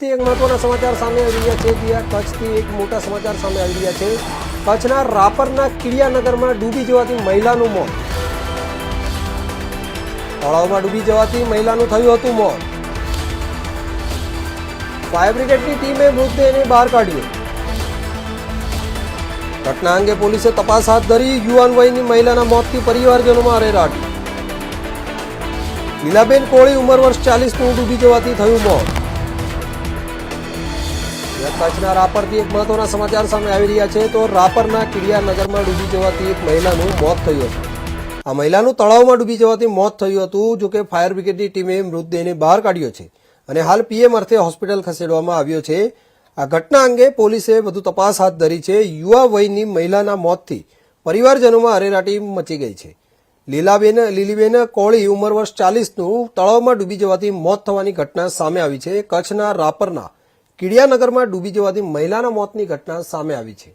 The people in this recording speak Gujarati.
એક મહત્વના સમાચાર સામે આવી રહ્યા છે જ્યાં કચ્છથી એક મોટા સમાચાર સામે આવી રહ્યા છે। કચ્છના રાપરના કિડિયાનગરમાં ડૂબી જવાથી મહિલાનું મોત। તળાવમાં ડૂબી જવાથી મહિલાનું થયું હતું મોત। ફાયર બ્રિગેડની ટીમે મૃતદેહને બહાર કાઢ્યો। ઘટના અંગે પોલીસે તપાસ હાથ ધરી। યુવાન વયની મહિલાના મોતથી પરિવારજનોમાં અરેરાટી। લીલાબેન કોળી ઉંમર વર્ષ 40નું ડૂબી જવાથી થયું મોત। કચ્છના રાપરથી એક મહત્વના સમાચાર સામે આવી રહ્યા છે તો રાપરના કિડિયાનગરમાં ડૂબી જવાથી એક મહિલાનું મોત થયું હતું। આ મહિલાનું તળાવમાં ડૂબી જવાથી મોત થયું હતું। જોકે ફાયર બ્રિગેડની ટીમે મૃતદેહને બહાર કાઢ્યો છે અને હાલ પીએમ અર્થે હોસ્પિટલ ખસેડવામાં આવ્યો છે। આ ઘટના અંગે પોલીસે વધુ તપાસ હાથ ધરી છે। યુવા વયની મહિલાના મોતથી પરિવારજનોમાં અરેરાટી મચી ગઈ છે। લીલીબેન કોળી ઉંમર વર્ષ 40નું તળાવમાં ડૂબી જવાથી મોત થવાની ઘટના સામે આવી છે। કચ્છના રાપરના કિડિયાનગરમાં ડૂબી જવાથી મહિલાના મોતની ઘટના સામે આવી છે।